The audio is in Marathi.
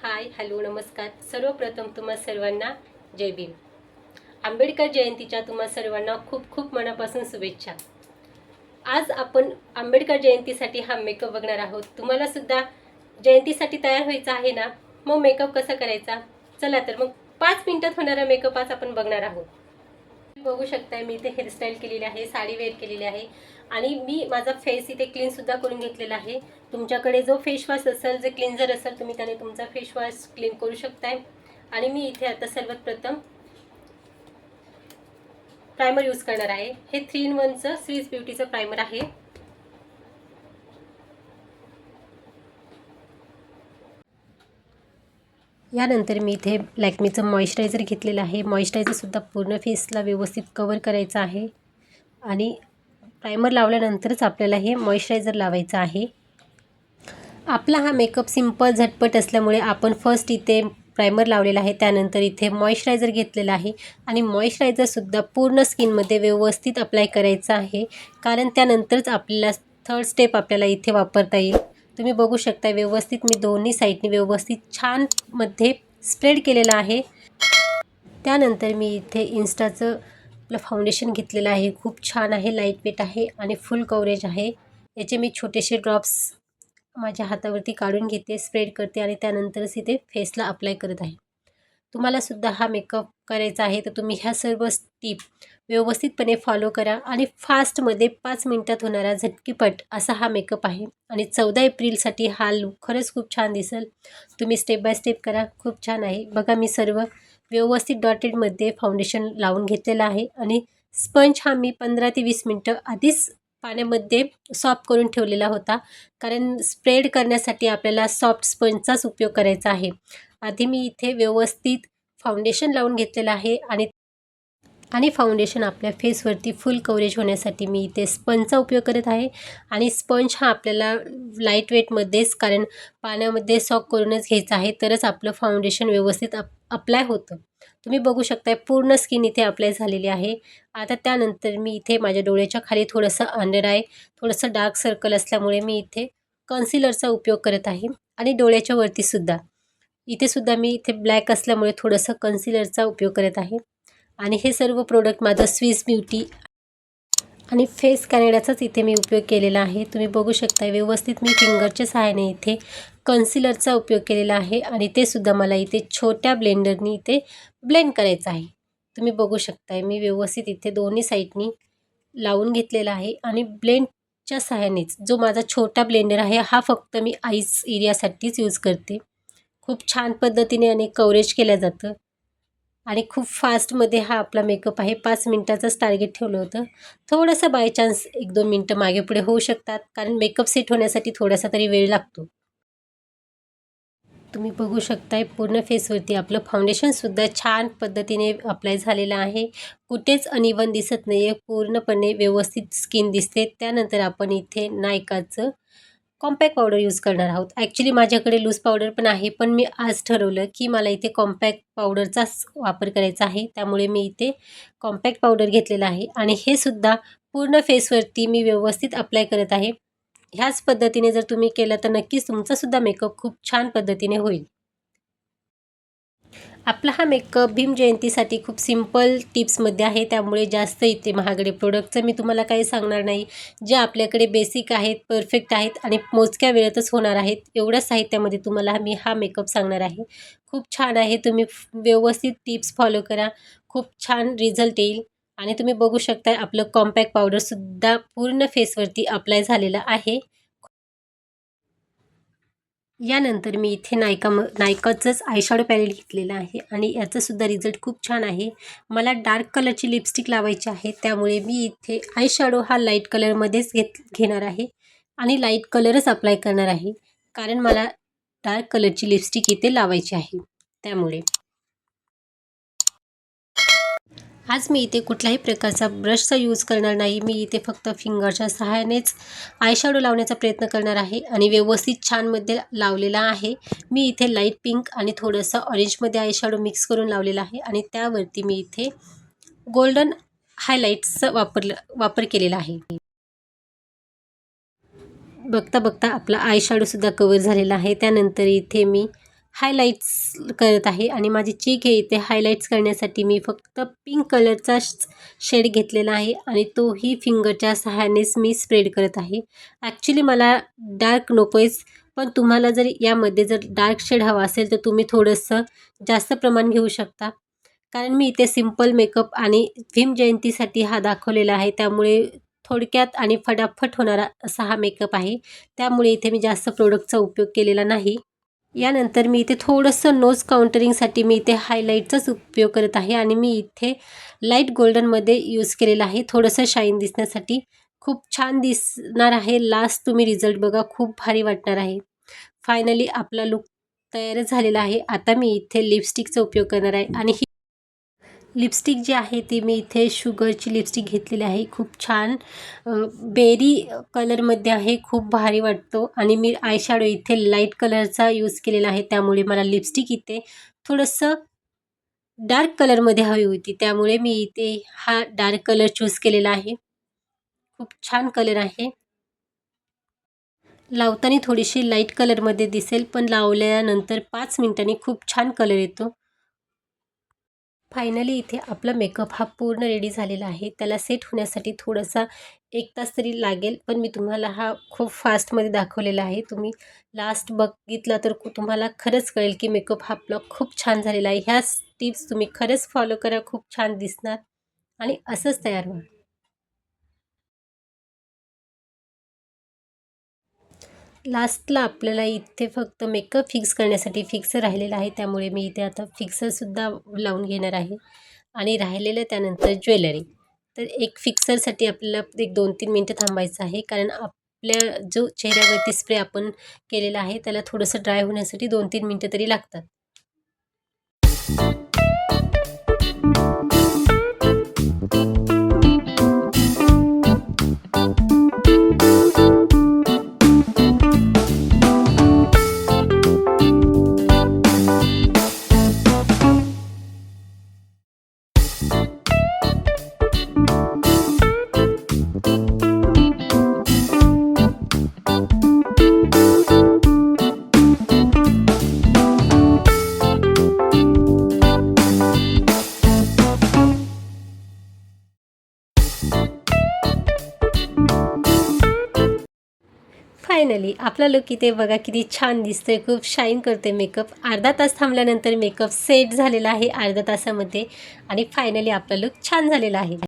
हाय हॅलो नमस्कार. सर्वप्रथम तुम्हा सर्वांना जय भीम. आंबेडकर जयंतीच्या तुम्हा सर्वांना खूप खूप मनापासून शुभेच्छा. आज आपण आंबेडकर जयंतीसाठी हा मेकअप बघणार आहोत. तुम्हाला सुद्धा जयंतीसाठी तयार व्हायचं आहे ना, मग मेकअप कसा करायचा, चला तर मग 5 मिनिटात होणारा मेकअप आज आपण बघणार आहोत. बघू शकताय मी इथे हेअरस्टाईल केलेली आहे, साडी वेअर केलेली आहे आणि मी माझा फेस इथे क्लीन सुद्धा करून घेतलेला आहे. तुमच्याकडे जो फेस वॉश असेल, जे क्लिन्झर असेल, तुम्ही त्याने तुमचा फेस वॉश क्लीन करू शकताय. आणि मी इथे आता सर्वात प्रथम प्रायमर यूज करणार आहे. हे 3-in-1चं स्विस ब्युटीचं प्रायमर आहे. यानंतर मी इथे लॅक्मेचं मॉइश्चरायझर घेतलेलं आहे. मॉइश्चरायझरसुद्धा पूर्ण फेसला व्यवस्थित कवर करायचं आहे आणि प्रायमर लावल्यानंतरच आपल्याला हे मॉइश्चरायझर लावायचं आहे. आपला हा मेकअप सिंपल झटपट असल्यामुळे आपण फर्स्ट इथे प्रायमर लावलेला आहे, त्यानंतर इथे मॉइश्चरायझर घेतलेला आहे आणि मॉइश्चरायझरसुद्धा पूर्ण स्किनमध्ये व्यवस्थित अप्लाय करायचं आहे, कारण त्यानंतरच आपल्याला थर्ड स्टेप आपल्याला इथे वापरता येईल. तुम्ही बघू शकता व्यवस्थित मी दोन्ही साईडने व्यवस्थित छान मध्ये स्प्रेड केलेलं आहे. त्यानंतर मी इथे इन्स्टाचं आपलं फाउंडेशन घेतलेलं आहे. खूप छान आहे, लाईट वेट आहे आणि फुल कव्हरेज आहे. याचे मी छोटेसे ड्रॉप्स माझ्या हातावरती काढून घेते, स्प्रेड करते आणि त्यानंतरच इथे फेसला अप्लाय करत आहे. तुम्हाला सुद्धा हा मेकअप करायचा आहे तर तुम्ही ह्या सर्व टिप व्यवस्थितपणे फॉलो करा आणि फास्टमध्ये 5 मिनिटात होणारा झटकीपट असा हा मेकअप आहे आणि 14 एप्रिलसाठी हा लुक खरंच खूप छान दिसेल. तुम्ही स्टेप बाय स्टेप करा, खूप छान आहे. बघा मी सर्व व्यवस्थित डॉटेडमध्ये फाउंडेशन लावून घेतलेलं आहे आणि स्पंज हा मी 15 ते 20 मिनटं आधीच पाण्यामध्ये सॉफ्ट करून ठेवलेला होता, कारण स्प्रेड करण्यासाठी आपल्याला सॉफ्ट स्पंजचाच उपयोग करायचा आहे. आधी मी इथे व्यवस्थित फाउंडेशन लावून घेतलेलं आहे आणि फाउंडेशन आपल्या फेसवरती फुल कव्हरेज होण्यासाठी मी इथे स्पंजचा उपयोग करत आहे आणि स्पंज हा आपल्याला लाईट वेटमध्येच, कारण पाण्यामध्ये सॉक करूनच घ्यायचं आहे, तरच आपलं फाउंडेशन व्यवस्थित अप्लाय होतं. तुम्ही बघू शकताय पूर्ण स्किन इथे अप्लाय झालेली आहे. आता त्यानंतर मी इथे माझ्या डोळ्याच्या खाली थोडंसं अंडर आय, थोडंसं डार्क सर्कल असल्यामुळे मी इथे कन्सिलरचा उपयोग करत आहे आणि डोळ्याच्या वरतीसुद्धा इथेसुद्धा मी इथे ब्लॅक असल्यामुळे थोडंसं कन्सिलरचा उपयोग करत आहे. आणि हे सर्व प्रोडक्ट माझं स्विस ब्युटी आणि फेस कॅनडाचाच इथे मी उपयोग केलेला आहे. तुम्ही बघू शकता व्यवस्थित मी फिंगरच्या सहाय्याने इथे कन्सिलरचा उपयोग केलेला आहे आणि ते सुद्धा मला इथे छोट्या ब्लेंडरनी इथे ब्लेंड करायचं आहे. तुम्ही बघू शकताय मी व्यवस्थित इथे दोन्ही साईडनी लावून घेतलेला आहे आणि ब्लेंडच्या सहाय्यानेच जो माझा छोटा ब्लेंडर आहे हा फक्त मी आईस एरियासाठीच यूज करते. खूप छान पद्धतीने आणि कव्हरेज केलं जातं आणि खूप फास्टमध्ये हा आपला मेकअप आहे. 5 मिनिटाचंच टार्गेट ठेवलं होतं. थोडंसं बाय चान्स 1-2 मिनटं मागे पुढे होऊ शकतात, कारण मेकअप सेट होण्यासाठी थोडासा तरी वेळ लागतो. तुम्ही बघू शकताय पूर्ण फेसवरती आपलं फाउंडेशनसुद्धा छान पद्धतीने अप्लाय झालेलं आहे. कुठेच अनइवन दिसत नाही आहे, पूर्णपणे व्यवस्थित स्किन दिसते. त्यानंतर आपण इथे नायकाचं कॉम्पॅक्ट पावडर यूज करणार आहोत. ॲक्च्युली माझ्याकडे लूज पावडर पण आहे, पण मी आज ठरवलं की मला इथे कॉम्पॅक्ट पावडरचाच वापर करायचा आहे, त्यामुळे मी इथे कॉम्पॅक्ट पावडर घेतलेला आहे आणि हे सुद्धा पूर्ण फेसवरती मी व्यवस्थित अप्लाय करत आहे. ह्याच पद्धतीने जर तुम्ही केलं तर नक्कीच तुमचासुद्धा मेकअप खूप छान पद्धतीने होईल. आपला हा मेकअप भीम जयंतीसाठी खूप सिंपल टिप्समध्ये आहे, त्यामुळे जास्त इथे महागडे प्रोडक्टचं मी तुम्हाला काही सांगणार नाही. जे आपल्याकडे बेसिक आहेत, परफेक्ट आहेत आणि मोजक्या वेळेतच होणार आहेत, एवढ्या साहित्यामध्ये तुम्हाला मी हा मेकअप सांगणार आहे. खूप छान आहे, तुम्ही व्यवस्थित टिप्स फॉलो करा, खूप छान रिझल्ट येईल. आणि तुम्ही बघू शकता आपलं कॉम्पॅक्ट पावडरसुद्धा पूर्ण फेसवरती अप्लाय झालेलं आहे. यानंतर मी इथे नायकाचंच आयशॅडो पॅलेट घेतलेलं आहे आणि याचासुद्धा रिझल्ट खूप छान आहे. मला डार्क कलरची लिपस्टिक लावायची आहे, त्यामुळे मी इथे आयशॅडो हा लाईट कलरमध्येच घेणार आहे आणि लाईट कलरच अप्लाय करणार आहे, कारण मला डार्क कलरची लिपस्टिक इथे लावायची आहे. त्यामुळे आज मी इथे कुठल्याही प्रकारचा ब्रशचा यूज करणार नाही. मी इथे फक्त फिंगरच्या सहाय्यानेच आयशॅडो लावण्याचा प्रयत्न करणार आहे आणि व्यवस्थित छानमध्ये लावलेला आहे. मी इथे लाईट पिंक आणि थोडंसं ऑरेंजमध्ये आयशॅडो मिक्स करून लावलेला आहे आणि त्यावरती मी इथे गोल्डन हायलाईट्सचा वापर केलेला आहे. बघता बघता आपला आयशॅडोसुद्धा कवर झालेला आहे. त्यानंतर इथे मी हायलाईट्स करत आहे आणि माझी चीक आहे इथे हायलाईट्स करण्यासाठी मी फक्त पिंक कलरचा शेड घेतलेला आहे आणि तोही फिंगरच्या सहाय्यानेच मी स्प्रेड करत आहे. ॲक्च्युली मला डार्क नको आहेच, पण तुम्हाला जर यामध्ये जर डार्क शेड हवा असेल तर तुम्ही थोडंसं जास्त प्रमाण घेऊ शकता. कारण मी इथे सिंपल मेकअप आणि भीम जयंतीसाठी हा दाखवलेला आहे, त्यामुळे थोडक्यात आणि फटाफट होणारा असा हा मेकअप आहे. त्यामुळे इथे मी जास्त प्रोडक्टचा उपयोग केलेला नाही. यानंतर मी इथे थोडंसं नोज काउंटरिंगसाठी मी इथे हायलाईटचाच उपयोग करत आहे आणि मी इथे लाईट गोल्डनमध्ये यूज केलेला आहे थोडंसं शाईन दिसण्यासाठी. खूप छान दिसणार आहे. लास्ट तुम्ही रिझल्ट बघा, खूप भारी वाटणार आहे. फायनली आपला लूक तयारच झालेला आहे. आता मी इथे लिपस्टिकचा उपयोग करणार आहे आणि ही लिपस्टिक जी आहे ती मी इथे शुगरची लिपस्टिक घेतलेली आहे. खूप छान बेरी कलरमध्ये आहे, खूप भारी वाटतो आणि मी आयशॅडो इथे लाईट कलरचा यूज केलेला आहे. त्यामुळे मला लिपस्टिक इथे थोडंसं डार्क कलरमध्ये हवी होती, त्यामुळे मी इथे हा डार्क कलर चूज केलेला आहे. खूप छान कलर आहे. लावताना थोडीशी लाईट कलरमध्ये दिसेल, पण लावल्यानंतर 5 मिनिटांनी खूप छान कलर येतो. फायनली इथे आपला मेकअप हा पूर्ण रेडी झालेला आहे. त्याला सेट होण्यासाठी थोडासा 1 तास तरी लागेल, पण मी तुम्हाला हा खूप फास्टमध्ये दाखवलेला आहे. तुम्ही लास्ट बघितला तर तुम्हाला खरंच कळेल की मेकअप हा आपला खूप छान झालेला आहे. ह्या टिप्स तुम्ही खरंच फॉलो करा, खूप छान दिसणार आणि असंच तयार व्हा. लास्टला आपल्याला इथे फक्त मेकअप फिक्स करण्यासाठी फिक्सर राहिलेला आहे, त्यामुळे मी इथे आता फिक्सरसुद्धा लावून घेणार आहे आणि राहिलेलं त्यानंतर ज्वेलरी. तर एक फिक्सरसाठी आपल्याला एक 2-3 मिनटं थांबायचं आहे, कारण आपल्या जो चेहऱ्यावरती स्प्रे आपण केलेला आहे त्याला थोडंसं ड्राय होण्यासाठी 2-3 मिनटं तरी लागतात. फायनली आपला लुक इथे बघा किती छान दिसतोय, खूप शाईन करते मेकअप. अर्धा तास थांबल्यानंतर मेकअप सेट झालेला आहे अर्ध्या तासामध्ये आणि फायनली आपला लुक छान झालेला आहे.